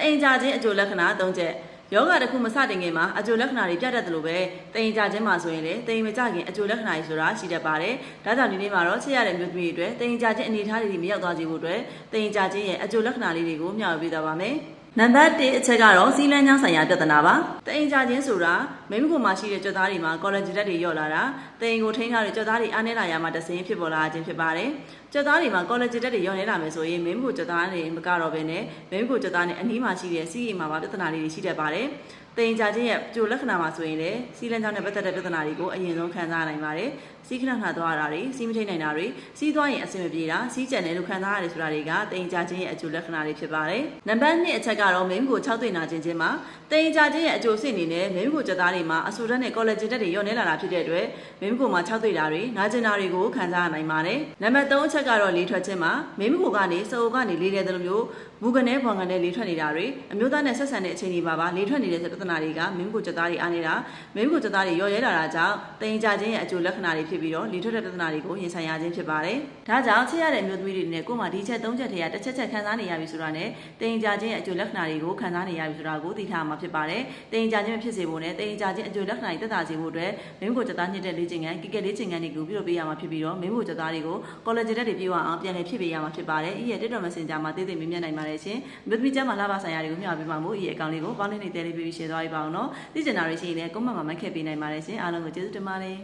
အိမ်ကြခြင်းအကျိုးလက္ခဏာ၃ချက်ယောဂတစ်ခုမစတင်ခင်မှာအကျိုးလက္ခဏာတွေပြတတ်တယ်လို့ပဲတိမ်ကြခြင်းမှာဆိုရင်လေတိမ်မကြခင်အကျိုးလက္ခဏာတွေဆိုတာရှိတတ်ပါတယ်။ဒါကြောင့်ဒီနေ့မှာတော့ချစ်ရတဲ့မျိုးသမီးတွေအတွက်တိမ်ကြခြင်းအနေအထားတွေမရောက်သွားစေဖို့အတွက်တိမ်ကြခြင်းရဲ့အကျိုးလက္ခဏာလေးတွေကိုမျှဝေပေးသွားပါမယ်။နံပါတ်1အချက်ကတော့စီးလန်းချောင်းဆိုင်ရာပြဿနာပါ။တိမ်ကြခြင်းဆိုတာမိမိကိုယ်မှာရှိတဲ့ကြွက်သားတွေမှာကော်လာဂျင်ဓာတ်တွေလျော့လာတာတိမ်ကိုထိန်းထားတဲ့ကြွက်သားတွေအားနည်းလာရမှာတဆင်းဖြစ်ပေါ်လာခြင်းဖြစ်ပါတယ်။ကြွက်သားတွေမှာကော်လာဂျင်ဓာတ်တွေလျော့နေလာမယ်ဆိုရင်မိမိကိုယ်ကြွက်သားတွေမကတော့ဘဲနဲ့မိမိကိုယ်ကြွက်သားနဲ့အနီးမှာရှိတဲ့စီးအိမ်မှာပါပြဿနာလေးတွေရှိတတ်ပါတယ်။တိမ်ကြခြင်းရဲ့ကြိုလက္ခဏာမှာဆိုရင်လည်းစီးလန်းချောင်းနဲ့ပတ်သက်တဲ့ပြဿနာတွေကိုအရင်ဆုံးခံစားနိုင်ပါတယ်။စီးခဏခဏသွားတာတွေစီးမထိန်နိုင်တာတွေစီးသွားရင်အဆင်မပြေတာစီးကြံတယ်လို့ခံစားရတယ်ဆိုတာတွေကတိမ်ကြခြင်းရဲ့အကျိုးလက္ခဏာတွေဖြစ်ပါတယ်။နံပါတ်2အချက်ကတော့မိမိကို6သိနာခြင်းချင်းမှာတိမ်ကြခြင်းရဲ့အကျိုးစစ်အနေနဲ့မိမိကိုကြွက်သားတွေမှာအဆူဓာတ်နဲ့ကော်လာဂျင်ဓာတ်တွေလျော့နေလာတာဖြစ်တဲ့အတွက်မိမိကိုမှာ6သိတာတွေနာကျင်တာတွေကိုခံစားနိုင်ပါတယ်။နံပါတ်3အချက်ကတော့လေထွက်ခြင်းမှာမိမိကိုကနေစအိုကနေလေတယ်တယ်လို့မျိုးဘူးကနေဘွန်ကနေလေထွက်နေတာတွေအမျိုးသားနဲ့ဆက်ဆံတဲ့အချိန်တွေပါလေထွက်နေတဲ့ပြဿနာတွေကမိမိကိုကြွက်သားတွေအားနေတာမိမိကိုကြွက်သားတွေလျော့ရဲလာတာကြောင့်တိမ်ကြခြင်းရဲ့အကျိုးလက္ခဏာတွေဖြစ်ပြီးတော့လေထွက်တဲ့ပြဿနာတွေကိုရင်ဆိုင်ရခြင်းဖြစ်ပါတယ်။ဒါကြောင့်ချစ်ရတဲ့မျိုးသမီးတွေနဲ့ကိုယ်မှာဒီချက်3ချက်ထဲကတစ်ချက်ခံစားနေရပြီဆိုတာနဲ့တိမ်ကြခြင်းရဲ့အကျိုးလက္ခဏာတွေကိုခံစားနေရပြီဆိုတာကိုသိထားမှာဖြစ်ပါတယ်။တိမ်ကြခြင်းဖြစ်စေဖို့နဲ့တိမ်ကြခြင်းအကျိုးလက္ခဏာတွေသက်သာစေဖို့အတွက်မိမိကိုကြွက်သားညှစ်တဲ့လေ့ကျင့်ခန်းကိကလေ့ကျင့်ခန်းတွေကိုပြုလုပ်ပေးရမှာဖြစ်ပြီးတော့မိမိကိုကြွက်သားတွေကိုကော်လာဂျင်ဓာတ်တွေပြည့်ဝအောင်ပြန်လည်ဖြည့်ပေးရမှာဖြစ်ပါတယ်။ဤရဲ့ TikTok Messenger မှာသိသိမြင်မြင်နိုင်ပါတယ်ရှင်။မျိုးသမီးကျမ်းမှာလှပဆိုင်ရာတွေကိုမျှဝေပေးမှာမို့ဤရဲ့အကောင့်လေးကိုပေါင်းနေတဲလေးပြီးရှင်းသွားပြပါအောင်နော်။သိချင်တာတွေရှိရင်လည်း comment မှာမှတ်ခဲ့ပေးနိုင်ပါတယ်ရှင်။အားလုံးကိုကျေးဇူးတင်ပါတယ်